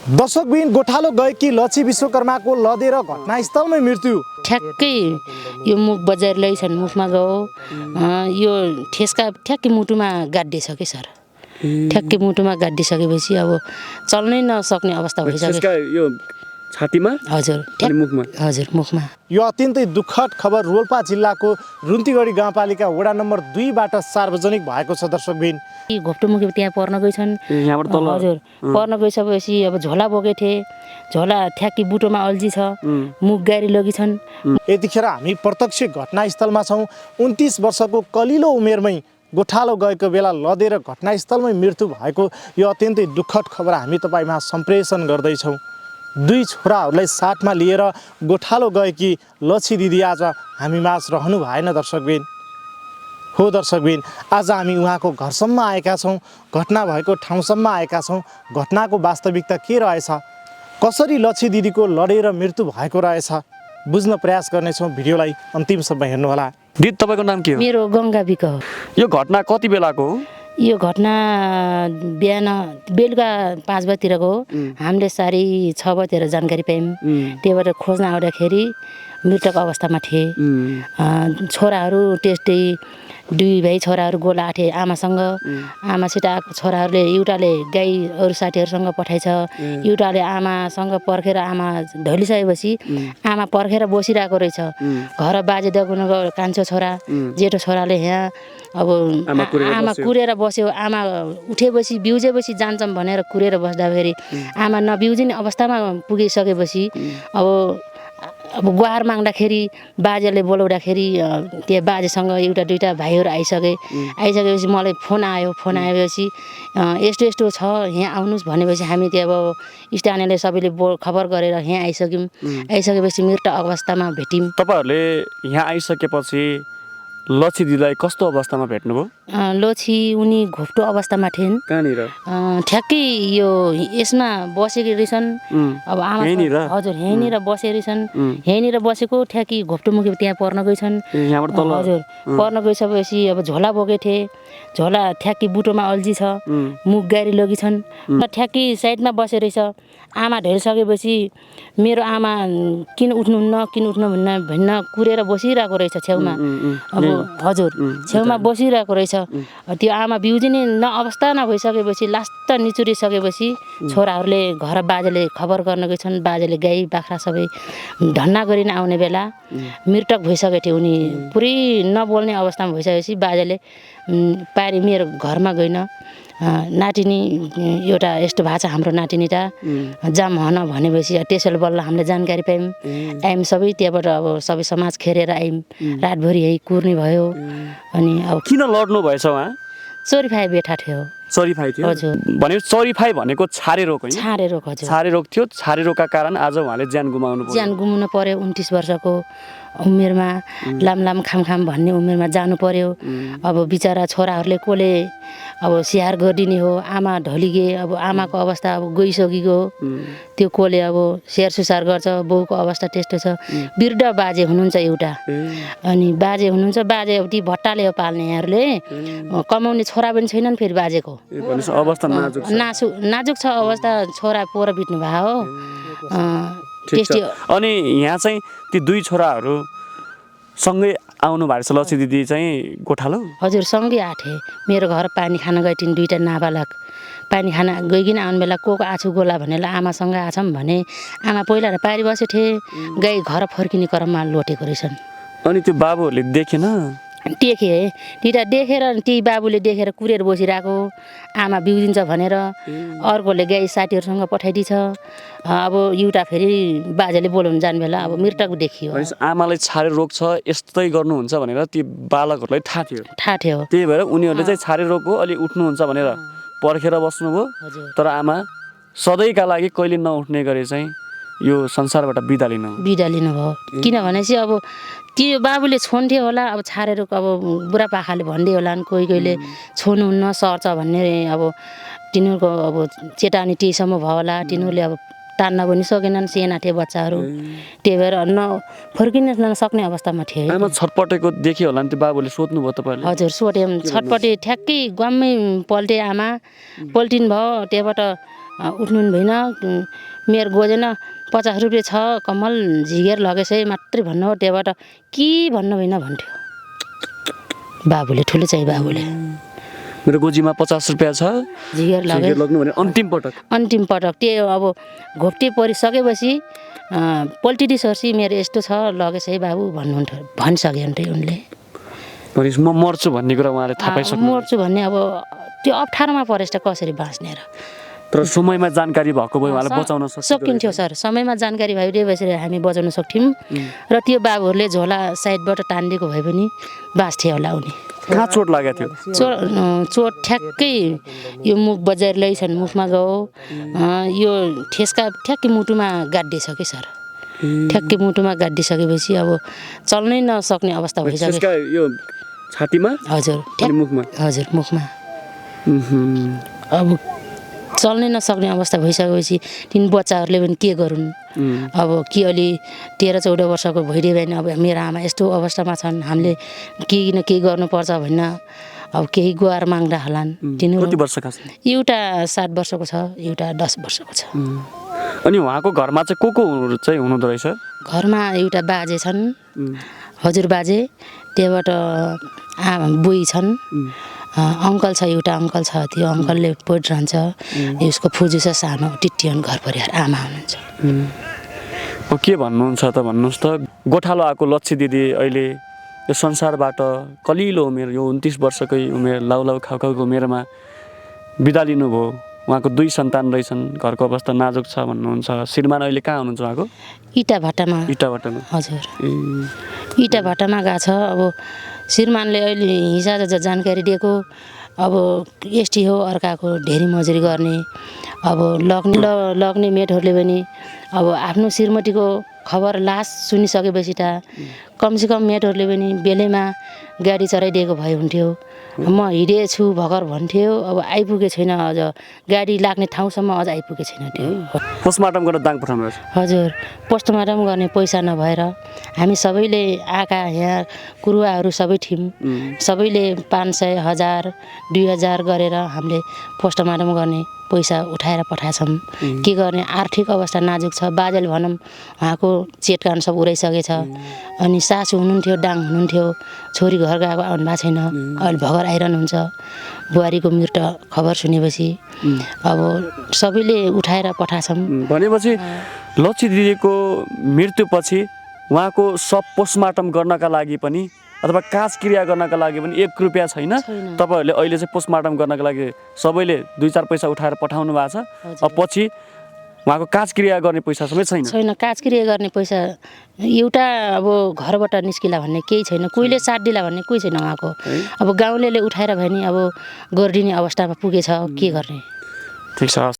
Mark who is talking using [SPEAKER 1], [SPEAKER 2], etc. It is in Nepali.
[SPEAKER 1] दर्शकबिन गोठालो गएकी लच्छी विश्वकर्माको लदेर घटनास्थलमै मृत्यु।
[SPEAKER 2] ठ्याक्कै यो मुख बजाएर लैछन्, मुखमा गयो यो ठेस्का ठ्याक्कै मुटुमा गाडिसके सर। ठ्याक्कै मुटुमा गाडिसकेपछि अब चल्नै नसक्ने अवस्था भइसक्यो।
[SPEAKER 3] यो छातीमा
[SPEAKER 2] हजुर
[SPEAKER 3] अनि मुखमा।
[SPEAKER 2] हजुर मुखमा।
[SPEAKER 1] यो अत्यन्तै दुःखद खबर रोल्पा जिल्लाको रुन्तीगढी गाउँपालिका वडा नम्बर 2 बाट सार्वजनिक भएको छ दर्शकबिन।
[SPEAKER 2] घोप्टोमुखी त्यहाँ पर्न गइछन्।
[SPEAKER 3] यहाँबाट तल
[SPEAKER 2] हजुर पर्न गइसकेपछि अब झोला बोकेथे, झोला ठ्याक्की बुटोमा अल्झी छ, मुख गाडी लगिछन्।
[SPEAKER 1] यतिखेर हामी प्रत्यक्ष घटनास्थलमा छौँ। 29 वर्षको कलिलो उमेरमै गोठालो गएको बेला लदेर घटनास्थलमै मृत्यु भएको यो अत्यन्तै दुःखद खबर हामी तपाईँमा सम्प्रेषण गर्दैछौँ। 2 छोराहरूलाई साथमा लिएर गोठालो गएकी लच्छी दिदी आज हामी माझ रहनु भएन दर्शकबिन। हो दर्शकबिन, आज हामी उहाँको घरसम्म आएका छौँ, घटना भएको ठाउँसम्म आएका छौँ। घटनाको वास्तविकता के रहेछ, कसरी लच्छी दिदीको लडेर मृत्यु भएको रहेछ बुझ्न प्रयास गर्नेछौँ। भिडियोलाई अन्तिमसम्म हेर्नुहोला।
[SPEAKER 3] दिदी तपाईँको नाम के हो?
[SPEAKER 2] मेरो गङ्गा बिक हो।
[SPEAKER 3] यो घटना कति बेलाको हो?
[SPEAKER 2] यो घटना बिहान बेलुका 5 बजीतिरको हो। हामीले 6:30 बजीतिर जानकारी पायौँ। त्यहीबाट खोज्न आउँदाखेरि मृतक अवस्थामा थिए। छोराहरू त्यस्तै 2 भाइ छोराहरू गोला आँटे आमासँग। आमासित आएको छोराहरूले एउटाले गाई अरू साथीहरूसँग पठाइछ, एउटाले आमासँग पर्खेर आमा ढलिसकेपछि आमा पर्खेर बसिरहेको रहेछ। घर बाजे दगुनको कान्छो छोरा जेठो छोराले यहाँ अब आमा कुरेर बस्यो। आमा उठेपछि बिउजेपछि जान्छौँ भनेर कुरेर बस्दाखेरि आमा नबिउजिने अवस्थामा पुगिसकेपछि अब गुहार माग्दाखेरि बाजेले बोलाउँदाखेरि त्यो बाजेसँग एउटा दुईवटा भाइहरू आइसकेपछि मलाई फोन आएपछि यस्तो यस्तो छ यहाँ आउनुहोस् भनेपछि हामी त्यो अब स्थानीयले सबैले खबर गरेर यहाँ आइसकेपछि मृत अवस्थामा भेट्यौँ।
[SPEAKER 3] तपाईँहरूले यहाँ आइसकेपछि लच्छी दिदीलाई कस्तो अवस्थामा भेट्नुभयो?
[SPEAKER 2] लच्छी उनी घोप्टो अवस्थामा थिइन्।
[SPEAKER 3] कहाँनिर?
[SPEAKER 2] ठ्याक्कै यो यसमा बसेको रहेछन्। अब आमा हजुर यहीँनिर बसेको रहेछन्। यहीँनिर बसेको ठ्याक्कै घोप्टोमुखी त्यहाँ पर्न गइछन्।
[SPEAKER 3] यहाँबाट तल?
[SPEAKER 2] हजुर पर्न गइसकेपछि अब झोला बोकेथे, झोला ठ्याक्कै बुटोमा अल्झी छ, मुख गाडी लगिछन्। ठ्याक्कै साइडमा बसे रहेछ। आमा ढलिसकेपछि मेरो आमा किन उठ्नुहुन्न भन्न कुरेर बसिरहेको रहेछ छेउमा। अब हजुर छेउमा बसिरहेको रहेछ। त्यो आमा बिउजिने अवस्था नभइसकेपछि लास्ट निचुरिसकेपछि छोराहरूले घर बाजेले खबर गर्न गएछन्। बाजेले गाई बाख्रा सबै धन्ना गरिन आउने बेला मृतक भइसकेको थियो। उनी पुरै नबोल्ने अवस्थामा भइसकेपछि बाजेले पारी मेरो घरमा गइन नातिनी एउटा यस्तो भएको छ हाम्रो नातिनी त जाम हन भनेपछि त्यसैले बल्ल हामीले जानकारी पायौँ। आयौँ सबै त्यहाँबाट अब सबै समाज खेरेर आयौँ। रातभरि यही कुर्ने भयो। अनि अब
[SPEAKER 3] किन लड्नु भएछ उहाँ?
[SPEAKER 2] चोरीफाइ बेठा थियो।
[SPEAKER 3] चोरीफाइ थियो?
[SPEAKER 2] हजुर।
[SPEAKER 3] भनेपछि चोरीफाइ भनेको छारे रोग होइन?
[SPEAKER 2] छारे रोग हजुर।
[SPEAKER 3] छारे रोग थियो। छारे रोगका कारण आज उहाँले ज्यान गुमाउनु
[SPEAKER 2] पर्यो। 29 वर्षको उमेरमा लाम खाम भन्ने उमेरमा जानु पर्यो। अब बिचरा छोराहरूले कसले अब स्याहार गरिदिने हो। आमा ढलिगे, अब आमाको अवस्था अब गइसकेको त्यो कसले अब स्याहार सुसार गर्छ। बाउको अवस्था त्यस्तो छ। वृद्ध बाजे हुनुहुन्छ एउटा। अनि बाजे हुनुहुन्छ, बाजे ती भट्टाले हो पाल्ने। यहाँहरूले कमाउने छोरा पनि छैनन् फेरि बाजेको।
[SPEAKER 3] अवस्था
[SPEAKER 2] नाजुक छ अवस्था। छोरा पोर बित्नु भयो हो।
[SPEAKER 3] अनि यहाँ चाहिँ ती 2 छोराहरू सँगै आउनु भएको छ लच्छी दिदी चाहिँ गोठालो?
[SPEAKER 2] हजुर सँगै आथे। मेरो घर पानी खान गइथिन् 2टा नाबालक। पानी खान गइकन आउने बेला को आछु गोला भनेर आमासँग आछौँ भने आमा पहिला पारी बसे थिए। गाई घर फर्किने क्रममा लोटेको रहेछन्।
[SPEAKER 3] अनि त्यो बाबुहरूले देखेन?
[SPEAKER 2] देखे तिटा देखेर ती बाबुले देखेर कुरेर बसिरहेको आमा बिउजिन्छ भनेर अर्कोले गाई साथीहरूसँग पठाइदिन्छ। अब एउटा फेरि बाजेले बोलाउनु जाने बेला अब मृतक देखियो।
[SPEAKER 3] आमालाई छारे रोग छ यस्तै गर्नुहुन्छ भनेर ती बालकहरूलाई थाहा थियो। त्यही भएर उनीहरूले चाहिँ छारे रोग हो अलि उठ्नुहुन्छ भनेर पर्खेर बस्नुभयो। तर आमा सधैँका लागि कहिले नउठ्ने गरे चाहिँ यो संसारबाट बिदा लिनुभयो।
[SPEAKER 2] किनभनेपछि अब त्यो बाबुले छोन्थ्यो होला। अब छारे रोग अब बुढापाखाले भन्दै होला कोहीले छोड्नुहुन्न सर्छ भन्ने अब तिनीहरूको अब चेतावनी त्यहीसम्म भयो होला। तिनीहरूले अब तान्न पनि सकेनन्, साना थिए बच्चाहरू। त्यही भएर फर्किन नसक्ने अवस्थामा थिए।
[SPEAKER 3] आमा छटपटेको देख्यो होला नि त्यो बाबुले सोध्नुभयो तपाईँले?
[SPEAKER 2] हजुर सोध्यौँ। छटपटे ठ्याक्कै गम्मै पल्टे आमा पल्टिनु भयो। त्यहाँबाट उठ्नु भएन मेरो गोजेन 50 रुपियाँ छ कमल झिगेर लगेछ है मात्रै भन्नु हो त्यहाँबाट के भन्नु भएन भन्थ्यो बाबुले ठुलो चाहिँ बाबुले
[SPEAKER 3] मेरो गोजीमा 50 रुपियाँ छ
[SPEAKER 2] झिगेर
[SPEAKER 3] लग्नु भने
[SPEAKER 2] अन्तिम पटक त्यो अब घोप्टे परिसकेपछि पोल्टिटी सर्सी मेरो यस्तो छ लगेछ है बाबु भन्नुहुन्थ्यो भनिसक्यो अन्त उनले
[SPEAKER 3] म मर्छु भन्ने कुरा उहाँले थाहा पाइसक्नु
[SPEAKER 2] मर्छु भन्ने अब त्यो अप्ठ्यारोमा परेछ कसरी बाँच्ने र
[SPEAKER 3] तर समयमा जानकारी भएको भए उहाँलाई बचाउन
[SPEAKER 2] सकिन्थ्यो सर समयमा जानकारी भइदिएपछि हामी बचाउन सक्थ्यौँ र त्यो बाबुहरूले झोला साइडबाट तानिदिएको भए पनि बाँच्थ्यो होला उनी
[SPEAKER 3] कहाँ चोट लागेको थियो
[SPEAKER 2] चोट ठ्याक्कै यो मुख बजाएर लैछन् मुखमा गयो यो ठेस्का ठ्याक्कै मुटुमा गाडिसक्यो सर ठ्याक्कै मुटुमा गाडिसकेपछि अब चल्नै नसक्ने अवस्था भइसक्यो
[SPEAKER 3] यो छातीमा
[SPEAKER 2] हजुर
[SPEAKER 3] मुखमा
[SPEAKER 2] हजुर मुखमा अब चल्नै नसक्ने अवस्था भइसकेपछि तिन बच्चाहरूले पनि के गरून् अब के अलि 13-14 वर्षको भइदियो भने अब मेरो आमा यस्तो अवस्थामा छन् हामीले केही न केही गर्नुपर्छ भन्न अब केही गुहार माग्दा होलान्
[SPEAKER 3] कति वर्षका छन्
[SPEAKER 2] एउटा 7 वर्षको छ एउटा 10 वर्षको छ
[SPEAKER 3] अनि उहाँको घरमा चाहिँ को चाहिँ हुनुहुँदो रहेछ
[SPEAKER 2] घरमा एउटा बाजे छन् हजुर बाजे त्यहाँबाट आमा बुई छन् अङ्कल छ एउटा अङ्कल छ त्यो अङ्कलले पढिरहन्छ उसको फुजू छ सानो टिटियन घर परिवार आमा हुनुहुन्छ
[SPEAKER 3] के भन्नुहुन्छ त भन्नुहोस् त गोठालो आएको लच्छी दिदी अहिले यो संसारबाट कलिलो उमेर यो 29 वर्षकै उमेर लाउलाउ खाउखाउको उमेरमा बिदा लिनुभयो उहाँको 2 सन्तान रहेछन् घरको अवस्था नाजुक छ भन्नुहुन्छ श्रीमान अहिले कहाँ हुनुहुन्छ उहाँको
[SPEAKER 2] इटा भाटामा हजुर इटा भाटामा गएको छ अब श्रीमानले अहिले हिजो जानकारी दिएको अब एसटी हो अर्काको ढेरी मजुरी गर्ने अब लग्ने मेटहरूले पनि अब आफ्नो श्रीमतीको खबर लास सुनिसकेपछि त कमसेकम मेटहरूले पनि बेलैमा गाडी चढाइदिएको भए हुन्थ्यो म हिँडेछु भर्खर भन्थ्यो अब आइपुगे छैन अझ गाडी लाग्ने ठाउँसम्म अझ आइपुगे छैन त्यो
[SPEAKER 3] पोस्टमार्टम गर्न दाङ पठाउनु
[SPEAKER 2] हजुर पोस्टमार्टम गर्ने पैसा नभएर हामी सबैले आँखा यहाँ कुरुवाहरू सबै थियौँ सबैले 500 1000 2000 गरेर हामीले पोस्टमार्टम गर्ने पैसा उठाएर पठाएछौँ के गर्ने आर्थिक अवस्था नाजुक छ बाजेले भनौँ उहाँको चेटकान सब उडाइसकेछ अनि सासु हुनुहुन्थ्यो डाङ हुनुहुन्थ्यो छोरी घर गएको आउनु भएको छैन अहिले भर्खर आइरहनुहुन्छ बुहारीको मृत्यु खबर सुनेपछि अब सबैले उठाएर पठाएछौँ
[SPEAKER 3] भनेपछि लच्छी दिदीको मृत्युपछि उहाँको सब पोस्टमार्टम गर्नका लागि पनि अथवा काज क्रिया गर्नका लागि पनि 1 रुपियाँ छैन तपाईहरुले अहिले चाहिँ पोस्टमार्टम गर्नका लागि सबैले 2-4 पैसा उठाएर पठाउनु भएको छ अब पछि उहाँको काज क्रिया गर्ने पैसा सबै छैन
[SPEAKER 2] काज क्रिया गर्ने पैसा एउटा अब घरबाट निस्किला भन्ने केही छैन कोहीले साथ दिला भन्ने कोही छैन उहाँको अब गाउँलेले उठाएर भए नि अब गरिदिने अवस्थामा पुगेछ के गर्ने
[SPEAKER 3] ठीक छ